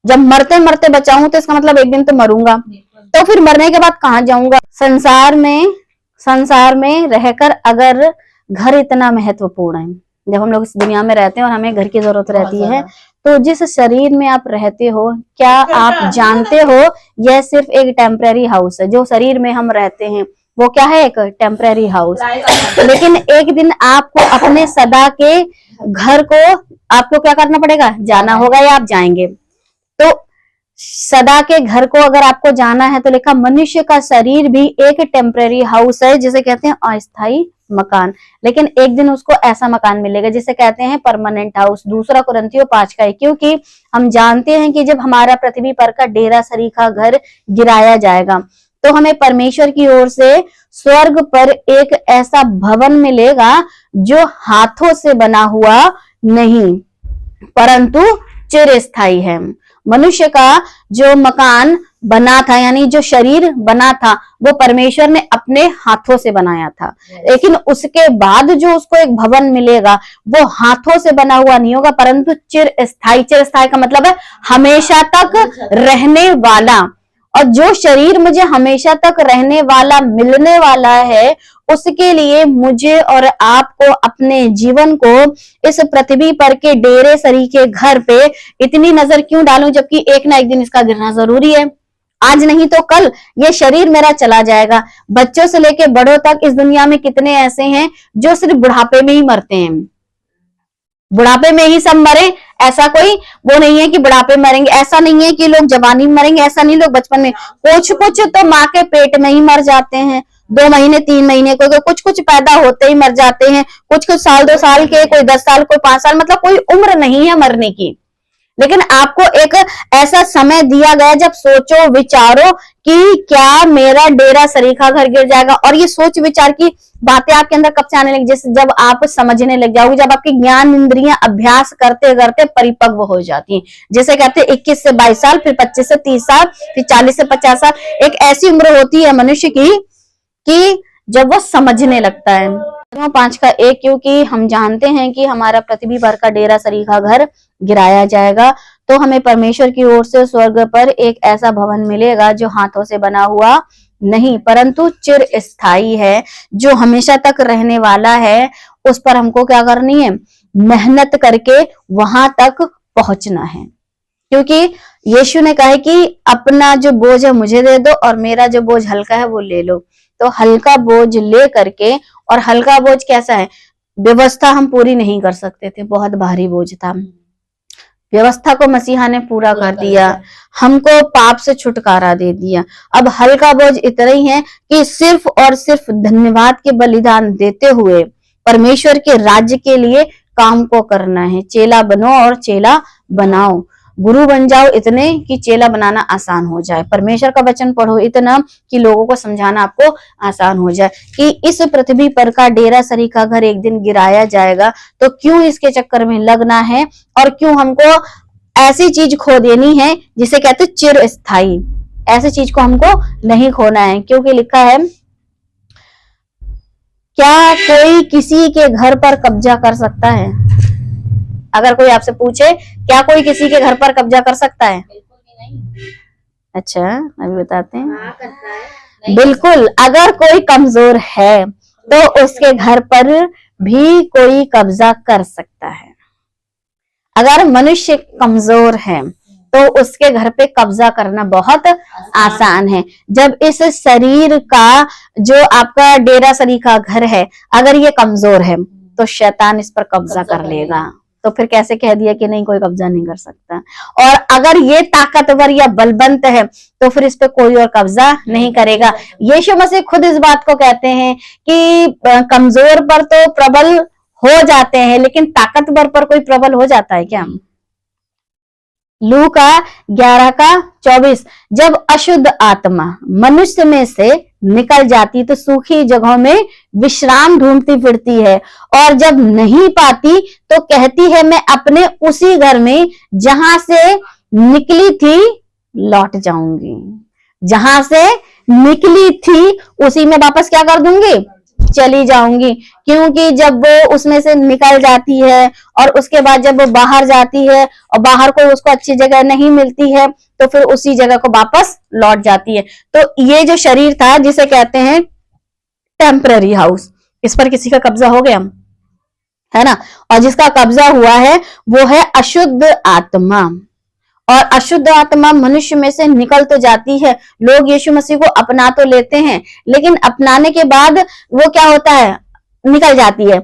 जब मरते मरते बचा हूं तो इसका मतलब एक दिन तो मरूंगा, तो फिर मरने के बाद कहां जाऊंगा। संसार में रहकर अगर घर इतना महत्वपूर्ण है, जब हम लोग इस दुनिया में रहते हैं और हमें घर की जरूरत रहती है, तो जिस शरीर में आप रहते हो, क्या आप जानते हो यह सिर्फ एक टेम्पररी हाउस है। जो शरीर में हम रहते हैं वो क्या है, एक टेम्पररी हाउस। लेकिन एक दिन आपको अपने सदा के घर को आपको क्या करना पड़ेगा, जाना होगा, या आप जाएंगे। तो सदा के घर को अगर आपको जाना है तो लिखा मनुष्य का शरीर भी एक टेम्पररी हाउस है जिसे कहते हैं अस्थायी मकान। लेकिन एक दिन उसको ऐसा मकान मिलेगा जिसे कहते हैं परमानेंट हाउस। 2 कुरिन्थियों 5:1, क्योंकि हम जानते हैं कि जब हमारा पृथ्वी पर का डेरा सरीखा घर गिराया जाएगा तो हमें परमेश्वर की ओर से स्वर्ग पर एक ऐसा भवन मिलेगा जो हाथों से बना हुआ नहीं परंतु चिरस्थायी है। मनुष्य का जो मकान बना था, यानी जो शरीर बना था, वो परमेश्वर ने अपने हाथों से बनाया था। लेकिन उसके बाद जो उसको एक भवन मिलेगा वो हाथों से बना हुआ नहीं होगा परंतु चिरस्थायी। चिरस्थायी का मतलब है हमेशा तक रहने वाला। और जो शरीर मुझे हमेशा तक रहने वाला मिलने वाला है, उसके लिए मुझे और आपको अपने जीवन को इस पृथ्वी पर के डेरे सरीखे घर पे इतनी नजर क्यों डालूं, जबकि एक ना एक दिन इसका गिरना जरूरी है। आज नहीं तो कल ये शरीर मेरा चला जाएगा। बच्चों से लेके बड़ों तक इस दुनिया में कितने ऐसे हैं जो सिर्फ बुढ़ापे में ही मरते हैं। बुढ़ापे में ही सब मरे, ऐसा कोई वो नहीं है कि बुढ़ापे मरेंगे। ऐसा नहीं है कि लोग जवानी में मरेंगे, ऐसा नहीं, लोग बचपन में। कुछ तो माँ के पेट में ही मर जाते हैं, 2 महीने 3 महीने, कोई कुछ पैदा होते ही मर जाते हैं, कुछ साल 2 साल के, कोई 10 साल, कोई 5 साल, मतलब कोई उम्र नहीं है मरने की। लेकिन आपको एक ऐसा समय दिया गया जब सोचो विचारो कि क्या मेरा डेरा सरीखा घर गिर जाएगा। और ये सोच विचार की बातें आपके अंदर कब से आने लगी, जैसे जब आप समझने लग जाओगे, जब आपकी ज्ञान इंद्रियां अभ्यास करते करते परिपक्व हो जाती हैं। जैसे कहते हैं 21 से 22 साल, फिर 25 से 30 साल, फिर 40 से 50 साल। एक ऐसी उम्र होती है मनुष्य की कि जब वो समझने लगता है। 5:1, क्योंकि हम जानते हैं कि हमारा पृथ्वी पर का डेरा सरीखा घर गिराया जाएगा, तो हमें परमेश्वर की ओर से स्वर्ग पर एक ऐसा भवन मिलेगा जो हाथों से बना हुआ नहीं परंतु चिर स्थायी है, जो हमेशा तक रहने वाला है। उस पर हमको क्या करनी है? मेहनत करके वहां तक पहुंचना है। क्योंकि यीशु ने कहा है कि अपना जो बोझ है मुझे दे दो और मेरा जो बोझ हल्का है वो ले लो। तो हल्का बोझ ले करके, और हल्का बोझ कैसा है? व्यवस्था हम पूरी नहीं कर सकते थे, बहुत भारी बोझ था। व्यवस्था को मसीहा ने पूरा कर दिया, हमको पाप से छुटकारा दे दिया। अब हल्का बोझ इतना ही है कि सिर्फ और सिर्फ धन्यवाद के बलिदान देते हुए परमेश्वर के राज्य के लिए काम को करना है। चेला बनो और चेला बनाओ, गुरु बन जाओ इतने कि चेला बनाना आसान हो जाए। परमेश्वर का वचन पढ़ो इतना कि लोगों को समझाना आपको आसान हो जाए कि इस पृथ्वी पर का डेरा सरी का घर एक दिन गिराया जाएगा, तो क्यों इसके चक्कर में लगना है और क्यों हमको ऐसी चीज खो देनी है जिसे कहते चिर स्थायी। ऐसी चीज को हमको नहीं खोना है, क्योंकि लिखा है, क्या कोई किसी के घर पर कब्जा कर सकता है? अगर कोई आपसे पूछे क्या कोई किसी के घर पर कब्जा कर सकता है? बिल्कुल भी नहीं। अच्छा, अभी बताते हैं। हाँ, करता है। नहीं बिल्कुल, अगर कोई कमजोर है तो उसके घर पर भी कोई कब्जा कर सकता है। अगर मनुष्य कमजोर है तो उसके घर पे कब्जा करना बहुत आसान है। जब इस शरीर का जो आपका डेरा सरी का घर है, अगर ये कमजोर है तो शैतान इस पर कब्जा कर लेगा। तो फिर कैसे कह दिया कि नहीं कोई कब्जा नहीं कर सकता? और अगर ये ताकतवर या बलवंत है तो फिर इस पे कोई और कब्जा नहीं करेगा। यीशु मसीह खुद इस बात को कहते हैं कि कमजोर पर तो प्रबल हो जाते हैं, लेकिन ताकतवर पर कोई प्रबल हो जाता है क्या? लूका 11:24, जब अशुद्ध आत्मा मनुष्य में से निकल जाती तो सूखी जगहों में विश्राम ढूंढती फिरती है, और जब नहीं पाती तो कहती है मैं अपने उसी घर में जहां से निकली थी लौट जाऊंगी। जहां से निकली थी उसी में वापस क्या कर दूंगी? चली जाऊंगी। क्योंकि जब वो उसमें से निकल जाती है और उसके बाद जब वो बाहर जाती है और बाहर कोई उसको अच्छी जगह नहीं मिलती है तो फिर उसी जगह को वापस लौट जाती है। तो ये जो शरीर था जिसे कहते हैं टेम्पररी हाउस, इस पर किसी का कब्जा हो गया है ना, और जिसका कब्जा हुआ है वो है अशुद्ध आत्मा। और अशुद्ध आत्मा मनुष्य में से निकल तो जाती है, लोग यीशु मसीह को अपना तो लेते हैं, लेकिन अपनाने के बाद वो क्या होता है? निकल जाती है,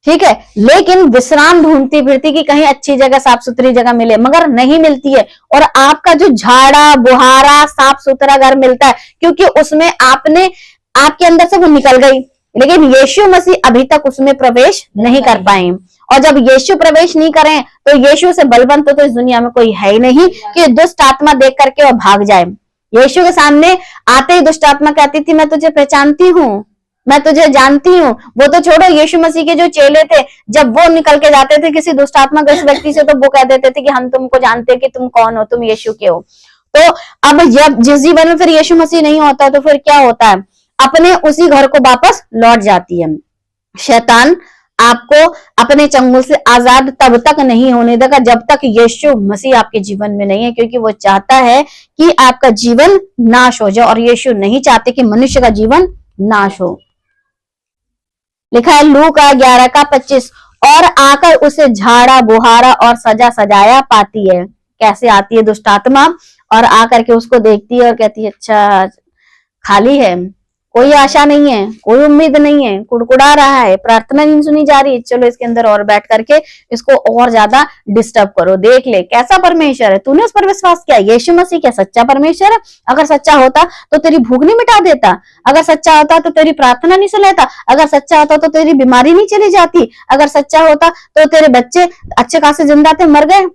ठीक है, लेकिन विश्राम ढूंढती फिरती कि कहीं अच्छी जगह साफ सुथरी जगह मिले, मगर नहीं मिलती है। और आपका जो झाड़ा बुहारा साफ सुथरा घर मिलता है, क्योंकि उसमें आपके अंदर से वो निकल गई, लेकिन यीशु मसीह अभी तक उसमें प्रवेश नहीं कर पाए। और जब यीशु प्रवेश नहीं करें तो यीशु से बलवंत तो इस दुनिया में कोई है ही नहीं कि दुष्ट आत्मा देख करके वो भाग जाए। यीशु के सामने आते ही दुष्ट आत्मा कहती थी मैं तुझे पहचानती हूँ, मैं तुझे जानती हूँ। वो तो छोड़ो, यीशु मसीह के जो चेले थे जब वो निकल के जाते थे किसी दुष्ट आत्मा ग्रस्त व्यक्ति से, तो वो कह देते थे कि हम तुमको जानते हैं कि तुम कौन हो, तुम यीशु के हो। तो अब जब जिस जीवन में फिर यीशु मसीह नहीं होता तो फिर क्या होता है? अपने उसी घर को वापस लौट जाती है। शैतान आपको अपने चंगुल से आजाद तब तक नहीं होने देगा जब तक यीशु मसीह आपके जीवन में नहीं है, क्योंकि वो चाहता है कि आपका जीवन नाश हो जाए और यीशु नहीं चाहते कि मनुष्य का जीवन नाश हो। लिखा है लूका 11:25, और आकर उसे झाड़ा बुहारा और सजा सजाया पाती है। कैसे आती है दुष्ट आत्मा? और आकर के उसको देखती है और कहती है अच्छा खाली है, कोई आशा नहीं है, कोई उम्मीद नहीं है, कुड़कुड़ा रहा है, प्रार्थना नहीं सुनी जा रही, चलो इसके अंदर और बैठ करके इसको और ज्यादा डिस्टर्ब करो। देख ले कैसा परमेश्वर है, तूने उस पर विश्वास किया। यीशु मसीह क्या सच्चा परमेश्वर है? अगर सच्चा होता तो तेरी भूख नहीं मिटा देता, अगर सच्चा होता तो तेरी प्रार्थना नहीं सुनता, अगर सच्चा होता तो तेरी बीमारी नहीं चली जाती, अगर सच्चा होता तो तेरे बच्चे अच्छे खासे जिंदा थे मर गए,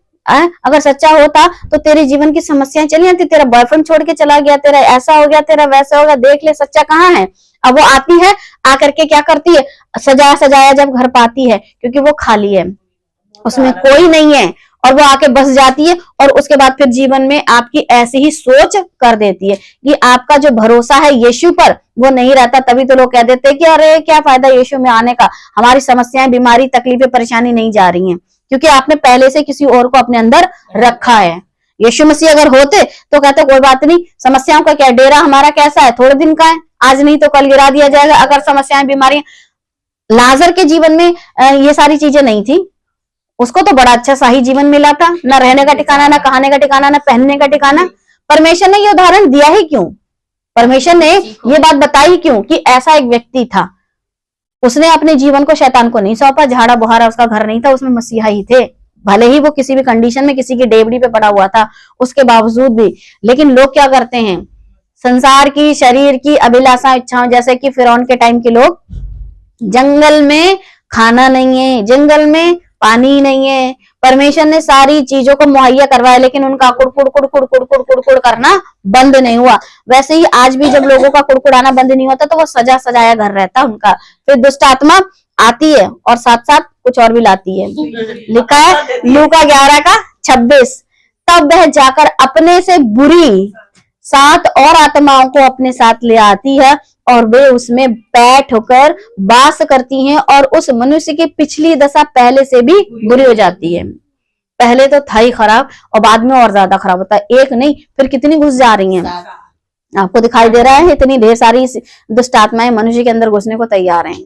अगर सच्चा होता तो तेरे जीवन की समस्याएं चली जाती, तेरा बॉयफ्रेंड छोड़ के चला गया, तेरा ऐसा हो गया, तेरा वैसा हो गया। देख ले सच्चा कहाँ है? अब वो आती है, आकर के क्या करती है? सजाया सजाया जब घर पाती है, क्योंकि वो खाली है, उसमें कोई नहीं है, और वो आके बस जाती है। और उसके बाद फिर जीवन में आपकी ऐसी ही सोच कर देती है कि आपका जो भरोसा है यीशु पर वो नहीं रहता। तभी तो लोग कह देते हैं कि अरे क्या फायदा यीशु में आने का, हमारी समस्याएं बीमारी तकलीफें परेशानी नहीं जा रही हैं, क्योंकि आपने पहले से किसी और को अपने अंदर रखा है। यीशु मसीह अगर होते तो कहते कोई बात नहीं, समस्याओं का क्या, डेरा हमारा कैसा है, थोड़े दिन का है, आज नहीं तो कल गिरा दिया जाएगा। अगर समस्याएं बीमारियां, लाजर के जीवन में ये सारी चीजें नहीं थी, उसको तो बड़ा अच्छा शाही जीवन मिला था, ना रहने का ठिकाना, ना खाने का ठिकाना, ना पहनने का ठिकाना। परमेश्वर ने ये उदाहरण दिया ही क्यों, परमेश्वर ने ये बात बताई क्यों कि ऐसा एक व्यक्ति था, उसने अपने जीवन को शैतान को नहीं सौंपा, झाड़ा बुहारा उसका घर नहीं था, उसमें मसीहा ही थे। भले ही वो किसी भी कंडीशन में किसी की डेवड़ी पे पड़ा हुआ था, उसके बावजूद भी। लेकिन लोग क्या करते हैं, संसार की, शरीर की अभिलाषा इच्छाओं, जैसे कि फिरौन के टाइम के लोग, जंगल में खाना नहीं है, जंगल में पानी नहीं है, परमेश्वर ने सारी चीजों को मुहैया करवाया, लेकिन उनका कुड़कुड़ कुड़कुड़ कुड़कुड़ कुड़कुड़ करना बंद नहीं हुआ। वैसे ही आज भी जब लोगों का कुड़कुड़ाना बंद नहीं होता तो वो सजा सजाया घर रहता उनका, फिर दुष्ट आत्मा आती है और साथ साथ कुछ और भी लाती है। लिखा है लूका 11:26, तब वह जाकर अपने से बुरी 7 और आत्माओं को अपने साथ ले आती है और वे उसमें बैठ होकर वास करती हैं और उस मनुष्य की पिछली दशा पहले से भी बुरी हो जाती है। पहले तो था ही खराब और बाद में और ज्यादा खराब होता है। एक नहीं, फिर कितनी घुस जा रही हैं, आपको दिखाई दे रहा है, इतनी ढेर सारी दुष्ट आत्माएं मनुष्य के अंदर घुसने को तैयार हैं।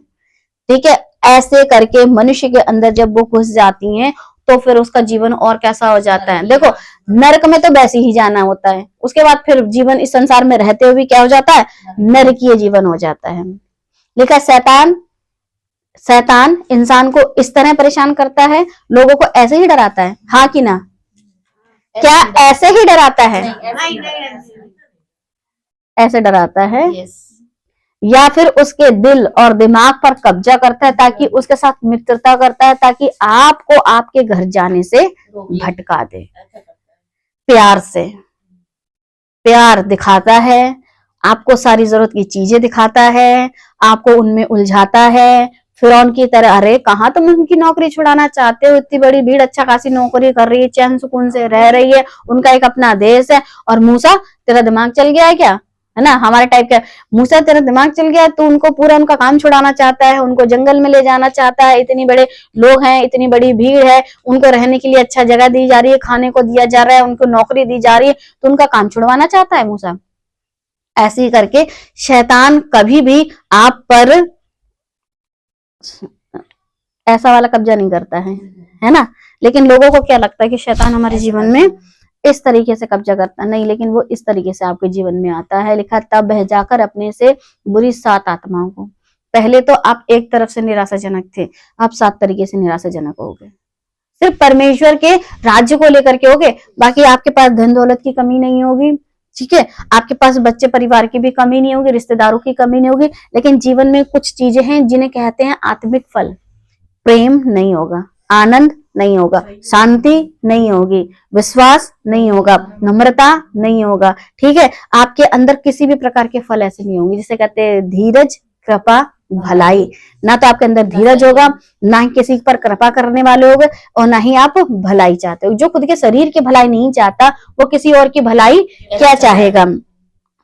ठीक है, ऐसे करके मनुष्य के अंदर जब वो घुस जाती हैं तो फिर उसका जीवन और कैसा हो जाता है। देखो, नरक में तो वैसे ही जाना होता है, उसके बाद फिर जीवन इस संसार में रहते हुए क्या हो जाता है, नरकीय जीवन हो जाता है। लिखा शैतान इंसान को इस तरह परेशान करता है, लोगों को ऐसे ही डराता है, हाँ कि ना, क्या ऐसे ही डराता है, ऐसे डराता है, या फिर उसके दिल और दिमाग पर कब्जा करता है ताकि उसके साथ मित्रता करता है, ताकि आपको आपके घर जाने से भटका दे। प्यार से, प्यार दिखाता है, आपको सारी जरूरत की चीजें दिखाता है, आपको उनमें उलझाता है। फिरौन की तरह, अरे कहाँ तुम उनकी नौकरी छुड़ाना चाहते हो, इतनी बड़ी भीड़ अच्छा खासी नौकरी कर रही है, चैन सुकून से रह रही है, उनका एक अपना देश है, और मूसा तेरा दिमाग चल गया है क्या, है ना, हमारे टाइप का, मूसा तेरा दिमाग चल गया, तो उनको पूरा उनका काम छुड़ाना चाहता है, उनको जंगल में ले जाना चाहता है, इतनी बड़े लोग हैं, इतनी बड़ी भीड़ है, उनको रहने के लिए अच्छा जगह दी जा रही है, खाने को दिया जा रहा है, उनको नौकरी दी जा रही है, तो उनका काम छुड़वाना चाहता है मूसा। ऐसे ही करके शैतान कभी भी आप पर ऐसा वाला कब्जा नहीं करता है ना। लेकिन लोगों को क्या लगता है कि शैतान हमारे जीवन में इस तरीके से कब्जा करता नहीं, लेकिन वो इस तरीके से आपके जीवन में आता है। लिखा तब बह जाकर अपने से बुरी 7 आत्माओं को, पहले तो आप एक तरफ से निराशाजनक थे, आप 7 तरीके से निराशाजनक हो गए। सिर्फ परमेश्वर के राज्य को लेकर के होगे, बाकी आपके पास धन दौलत की कमी नहीं होगी, ठीक है, आपके पास बच्चे परिवार की भी कमी नहीं होगी, रिश्तेदारों की कमी नहीं होगी, लेकिन जीवन में कुछ चीजें हैं जिन्हें कहते हैं आत्मिक फल। प्रेम नहीं होगा, आनंद नहीं होगा, शांति नहीं होगी, विश्वास नहीं होगा, नम्रता नहीं होगा, ठीक है, आपके अंदर किसी भी प्रकार के फल ऐसे नहीं होंगे जिसे कहते हैं धीरज, कृपा, भलाई। ना तो आपके अंदर धीरज होगा, ना ही किसी पर कृपा करने वाले होंगे, और ना ही आप भलाई चाहते हो। जो खुद के शरीर की भलाई नहीं चाहता वो किसी और की भलाई क्या चाहेगा।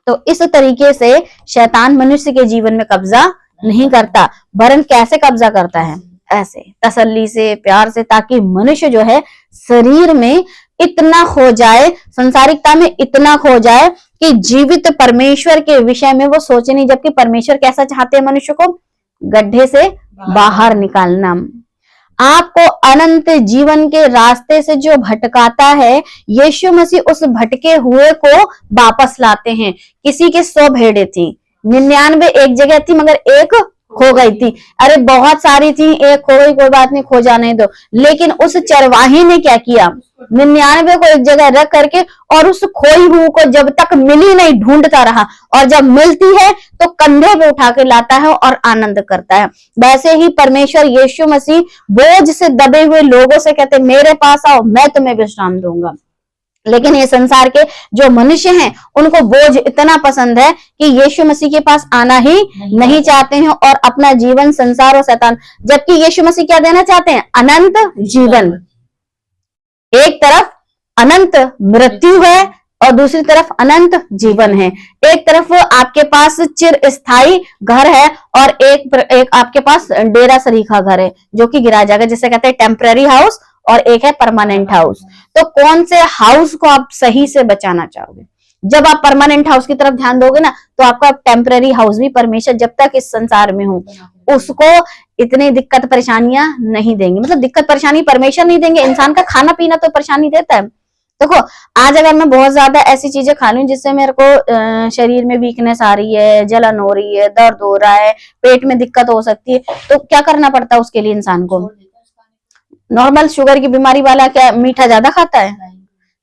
तो इस तरीके से शैतान मनुष्य के जीवन में कब्जा नहीं करता, वरन कैसे कब्जा करता है, ऐसे तसल्ली से, प्यार से, ताकि मनुष्य जो है शरीर में इतना खो जाए, संसारिकता में इतना खो जाए कि जीवित परमेश्वर के विषय में वो सोचे नहीं। जबकि परमेश्वर कैसा चाहते हैं मनुष्य को, गड्ढे से बाहर निकालना। आपको अनंत जीवन के रास्ते से जो भटकाता है, यीशु मसीह उस भटके हुए को वापस लाते हैं। किसी के 100 भेड़ें थी, 99 एक जगह थी मगर एक खो गई थी, अरे बहुत सारी थी, एक खो गई, कोई बात नहीं, खो जाने दो। लेकिन उस चरवाही ने क्या किया, 99 को एक जगह रख करके और उस खोई हुई को जब तक मिली नहीं ढूंढता रहा, और जब मिलती है तो कंधे पे उठा के लाता है और आनंद करता है। वैसे ही परमेश्वर यीशु मसीह बोझ से दबे हुए लोगों से कहते, मेरे पास आओ, मैं तुम्हें विश्राम दूंगा। लेकिन ये संसार के जो मनुष्य हैं उनको बोझ इतना पसंद है कि यीशु मसीह के पास आना ही नहीं चाहते हैं और अपना जीवन संसार और शैतान, जबकि यीशु मसीह क्या देना चाहते हैं, अनंत जीवन। एक तरफ अनंत मृत्यु है और दूसरी तरफ अनंत जीवन है। एक तरफ आपके पास चिर स्थायी घर है और एक आपके पास डेरा सरीखा घर है जो कि गिरा जाएगा, जिसे कहते हैं टेम्पररी हाउस और एक है परमानेंट हाउस। तो कौन से हाउस को आप सही से बचाना चाहोगे? जब आप परमानेंट हाउस की तरफ ध्यान दोगे ना, तो आपका टेम्पररी हाउस भी परमेश्वर जब तक इस संसार में हो उसको इतनी दिक्कत परेशानियां नहीं देंगे। मतलब दिक्कत परेशानी परमेश्वर नहीं देंगे, इंसान का खाना पीना तो परेशानी देता है। देखो आज अगर मैं बहुत ज्यादा ऐसी चीजें खा लूं जिससे मेरे को शरीर में वीकनेस आ रही है, जलन हो रही है, दर्द हो रहा है, पेट में दिक्कत हो सकती है, तो क्या करना पड़ता है उसके लिए इंसान को? नॉर्मल शुगर की बीमारी वाला क्या मीठा ज्यादा खाता है?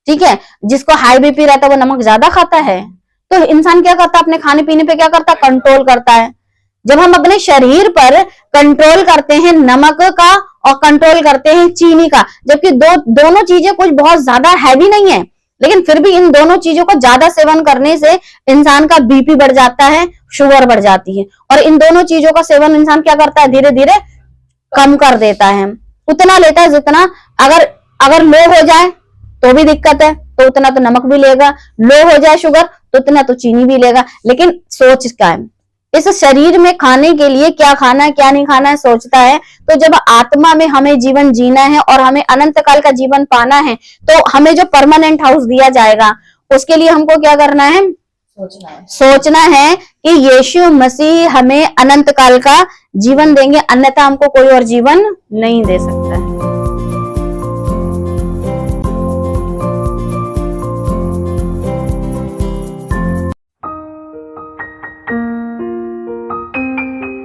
ठीक है। जिसको हाई बीपी रहता है वो नमक ज्यादा खाता है। तो इंसान क्या करता है? अपने खाने पीने पे क्या करता है? कंट्रोल करता है। जब हम अपने शरीर पर कंट्रोल करते हैं नमक का और कंट्रोल करते हैं चीनी का, जबकि दोनों चीजें कुछ बहुत ज्यादा हैवी नहीं है, लेकिन फिर भी इन दोनों चीजों को ज्यादा सेवन करने से इंसान का बीपी बढ़ जाता है, शुगर बढ़ जाती है। और इन दोनों चीजों का सेवन इंसान क्या करता है? धीरे धीरे कम कर देता है। उतना लेता है जितना, अगर लो हो जाए तो भी दिक्कत है, तो उतना तो नमक भी लेगा, लो हो जाए शुगर तो उतना तो चीनी भी लेगा। लेकिन सोच का है, इस शरीर में खाने के लिए क्या खाना है क्या नहीं खाना है सोचता है। तो जब आत्मा में हमें जीवन जीना है और हमें अनंत काल का जीवन पाना है, तो हमें जो परमानेंट हाउस दिया जाएगा उसके लिए हमको क्या करना है? सोचना है कि यीशु मसीह हमें अनंत काल का जीवन देंगे, अन्यथा हमको कोई और जीवन नहीं दे सकता है।